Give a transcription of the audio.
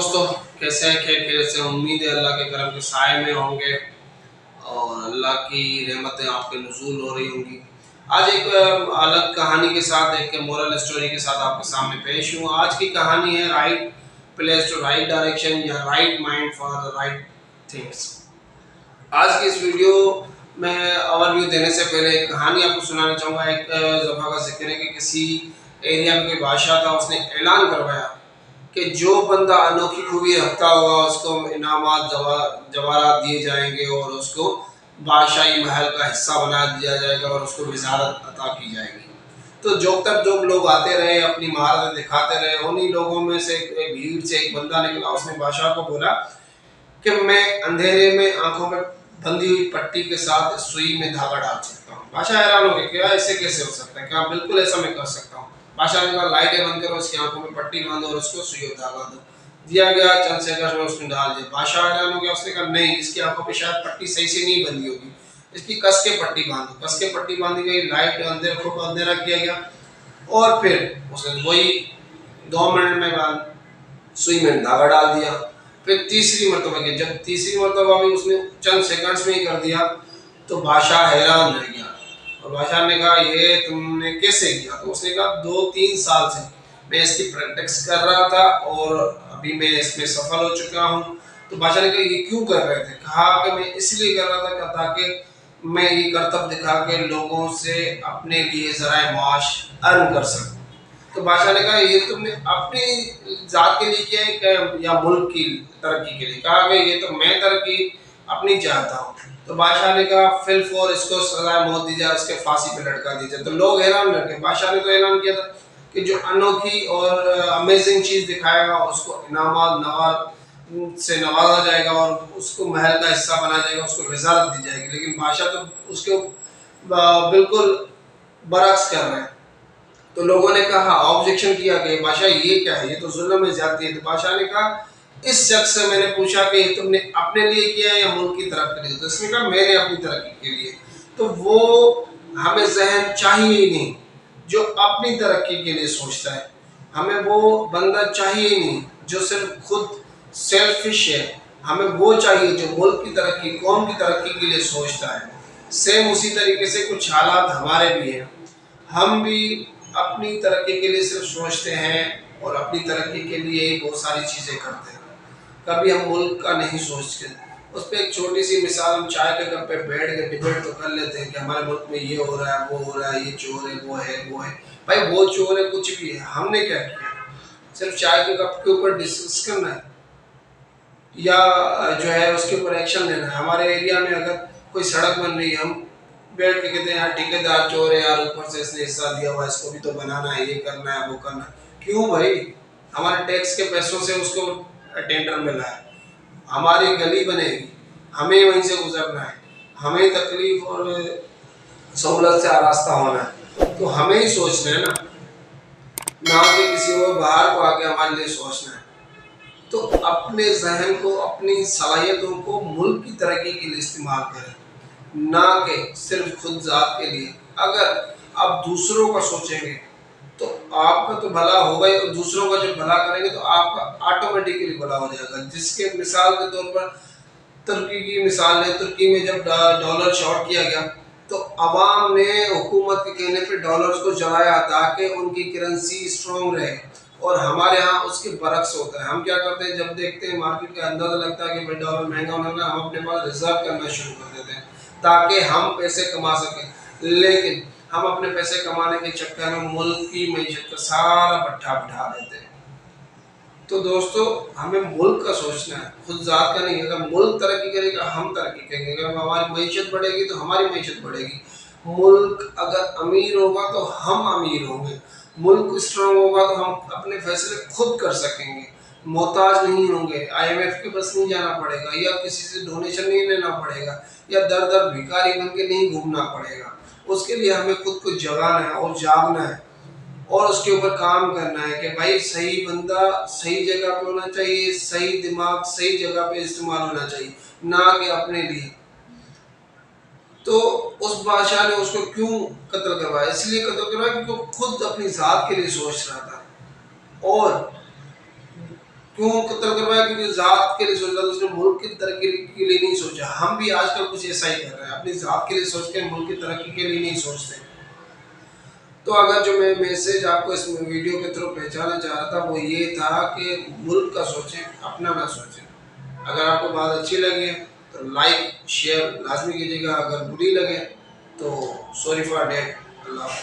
دوستو کیسے ہیں؟ خیر سے امید ہے اللہ کے کرم کے سائے میں ہوں گے اور اللہ کی رحمتیں آپ کے نزول ہو رہی ہوں گی۔ آج ایک الگ کہانی کے ساتھ ایک مورل اسٹوری کے ساتھ آپ کے سامنے پیش ہوں۔ آج کی کہانی ہے right place to right direction یا right mind for the right things. آج کی اس ویڈیو میں اوور ویو دینے سے پہلے ایک کہانی آپ کو سنانا چاہوں گا۔ ایک دفعہ کا ذکر ہے کہ کسی ایریا میں کوئی بادشاہ تھا، اس نے اعلان کروایا کہ جو بندہ انوکھی خوبی رکھتا ہوگا اس کو انعامات جواہرات دیے جائیں گے اور اس کو بادشاہی محل کا حصہ بنا دیا جائے گا اور اس کو وزارت عطا کی جائے گی۔ تو جو لوگ آتے رہے اپنی مہارتیں دکھاتے رہے، انہی لوگوں میں سے ایک بھیڑ سے ایک بندہ نکلا۔ اس نے بادشاہ کو بولا کہ میں اندھیرے میں آنکھوں میں بندھی ہوئی پٹی کے ساتھ سوئی میں دھاگا ڈال سکتا ہوں۔ بادشاہ حیران ہو گیا، کیا ایسے کیسے ہو سکتا ہے؟ کہا بالکل ایسا میں کر سکتا ہوں۔ بادشاہ نے کہا لائٹیں بند کرو، اس کی آنکھوں میں پٹی باندھو اور اس کو سوئی اور دھاگا دو۔ دیا گیا، چند سیکنڈ میں اس نے ڈال دیا۔ بادشاہ حیران ہو گیا، اس نے کہا نہیں، اس کی آنکھوں پہ شاید پٹی صحیح سے نہیں بندھی ہوگی، اس کی کس کے پٹی باندھو۔ کس کے پٹی باندھی گئی، لائٹ خوب اندھیرا کیا گیا اور پھر اس نے وہی 2 منٹ میں سوئی میں دھاگا ڈال دیا۔ پھر تیسری مرتبہ کیا، جب تیسری مرتبہ بھی اس نے چند سیکنڈز میں ہی کر دیا تو بادشاہ حیران رہ گیا اور بادشاہ نے کہا یہ تم نے کیسے کیا؟ تو اس نے کہا 2-3 سال سے میں اس کی پریکٹس کر رہا تھا اور ابھی میں اس میں سفل ہو چکا ہوں۔ تو بادشاہ نے کہا یہ کیوں کر رہے تھے؟ کہا کہ میں اس لیے کر رہا تھا تاکہ میں یہ کرتب دکھا کے لوگوں سے اپنے لیے ذرائع معاش ارن کر سکوں۔ تو بادشاہ نے کہا یہ تم نے اپنی ذات کے لیے کیا ہے کہ یا ملک کی ترقی کے لیے؟ کہا کہ یہ تو میں ترقی اپنی چاہتا ہوں۔ تو بادشاہ نے کہا فی الفور اس کو سزائے موت دی جائے، اس کے پھانسی پہ لٹکا دی جائے۔ تو لوگ حیران رہ گئے۔ بادشاہ نے تو اعلان کیا تھا کہ جو انوکھی اور امیزنگ چیز دکھائے گا اس کو انعامات سے نوازا جائے گا اور اس کو محل کا حصہ بنا جائے گا، اس کو وزارت دی جائے گی۔ لیکن بادشاہ تو اس کے بالکل برعکس کر رہے ہیں۔ تو لوگوں نے کہا آبجیکشن کیا کہ بادشاہ یہ کیا ہے، یہ تو ظلم ہے، زیادتی ہے۔ تو بادشاہ نے کہا اس شخص سے میں نے پوچھا کہ یہ تم نے اپنے لیے کیا ہے یا ملک کی ترقی کے لیے؟ تو اس نے کہا میں نے اپنی ترقی کے لیے۔ تو وہ ہمیں ذہن چاہیے ہی نہیں جو اپنی ترقی کے لیے سوچتا ہے، ہمیں وہ بندہ چاہیے ہی نہیں جو صرف خود سیلفش ہے، ہمیں وہ چاہیے جو ملک کی ترقی، قوم کی ترقی کے لیے سوچتا ہے۔ سیم اسی طریقے سے کچھ حالات ہمارے بھی ہیں، ہم بھی اپنی ترقی کے لیے صرف سوچتے ہیں اور اپنی ترقی کے لیے بہت ساری چیزیں کرتے ہیں، کبھی ہم ملک کا نہیں سوچتے۔ اس پہ ایک چھوٹی سی مثال، ہم چائے کے کپ پہ بیٹھ کے ڈیبیٹ تو کر لیتے ہیں کہ ہمارے ملک میں یہ ہو رہا ہے، وہ ہو رہا ہے، یہ چور ہے، وہ ہے، وہ ہے۔ بھائی وہ چور ہے، کچھ بھی ہے، ہم نے کیا کیا؟ صرف چائے کے کپ کے اوپر ڈسکس کرنا ہے یا جو ہے اس کے اوپر ایکشن لینا ہے۔ ہمارے ایریا میں اگر کوئی سڑک بن رہی ہے، ہم بیٹھ کے کہتے ہیں یار ٹھیکیدار چور ہے یار، اوپر سے اس نے حصہ دیا ہوا ہے، اس کو بھی تو بنانا ہے، یہ کرنا ہے، وہ کرنا ہے۔ کیوں بھائی؟ ہمارے ٹیکس کے پیسوں سے اس کو ٹینڈر ملا ہے، ہماری گلی بنے گی، ہمیں وہیں سے گزرنا ہے، ہمیں تکلیف اور سہولت سے آراستہ ہونا ہے، تو ہمیں ہی سوچنا ہے نہ کہ کسی اور باہر کو آ کے ہمارے لیے سوچنا ہے۔ تو اپنے ذہن کو، اپنی صلاحیتوں کو ملک کی ترقی کے لیے استعمال کریں، نہ کہ صرف خود ذات کے لیے۔ اگر آپ دوسروں کا سوچیں گے تو آپ کا تو بھلا ہوگا ہی، اور دوسروں کا جب بھلا کریں گے تو آپ کا آٹومیٹکلی بھلا ہو جائے گا۔ جس کے مثال کے طور پر ترکی کی مثال ہے، ترکی میں جب ڈالر شارٹ کیا گیا تو عوام نے حکومت کے کہنے پہ ڈالرز کو جلایا تاکہ ان کی کرنسی اسٹرانگ رہے، اور ہمارے ہاں اس کے برعکس ہوتا ہے۔ ہم کیا کرتے ہیں، جب دیکھتے ہیں مارکیٹ کا اندازہ لگتا ہے کہ بھائی ڈالر مہنگا ہونے لگا، ہم اپنے پاس ریزرو کرنا شروع کر دیتے ہیں تاکہ ہم پیسے کما سکیں، لیکن ہم اپنے پیسے کمانے کے چکر میں ملک کی معیشت کا سارا پٹھا بٹھا دیتے ہیں۔ تو دوستو ہمیں ملک کا سوچنا ہے، خود ذات کا نہیں۔ اگر ملک ترقی کرے گا ہم ترقی کریں گے، اگر ہماری معیشت بڑھے گی تو ہماری معیشت بڑھے گی۔ ملک اگر امیر ہوگا تو ہم امیر ہوں گے، ملک اسٹرانگ ہوگا تو ہم اپنے فیصلے خود کر سکیں گے، محتاج نہیں ہوں گے، IMF کے بس نہیں جانا پڑے گا، یا کسی سے ڈونیشن نہیں لینا پڑے گا، یا در در بھکاری بن کے نہیں گھومنا پڑے گا۔ اس کے لیے ہمیں خود کو جگانا ہے اور جاگنا ہے اور اس کے اوپر کام کرنا ہے کہ بھائی صحیح بندہ صحیح جگہ پہ ہونا چاہیے، صحیح دماغ صحیح جگہ پہ استعمال ہونا چاہیے، نہ کہ اپنے لیے۔ تو اس بادشاہ نے اس کو کیوں قتل کروایا؟ اس لیے قتل کروایا کیونکہ وہ خود اپنی ذات کے لیے سوچ رہا تھا اور کیوں قتل کروایا؟ کیونکہ ذات کے لیے سوچ رہا تھا، اس نے ملک کی ترقی کے لیے نہیں سوچا. ہم بھی آج کل کچھ ایسا ہی کر رہے ہیں، اپنی ذات کے لیے سوچتے ہیں، ملک کی ترقی کے لیے نہیں سوچتے. تو اگر جو میں میسیج آپ کو اس ویڈیو کے تھرو پہنچانا چاہ رہا تھا وہ یہ تھا کہ ملک کا سوچیں، اپنا نہ سوچیں. اگر آپ کو بات اچھی لگے تو لائک شیئر لازمی کیجیے گا، اگر بری لگے تو سوری فار ڈیٹ. اللہ حافظ.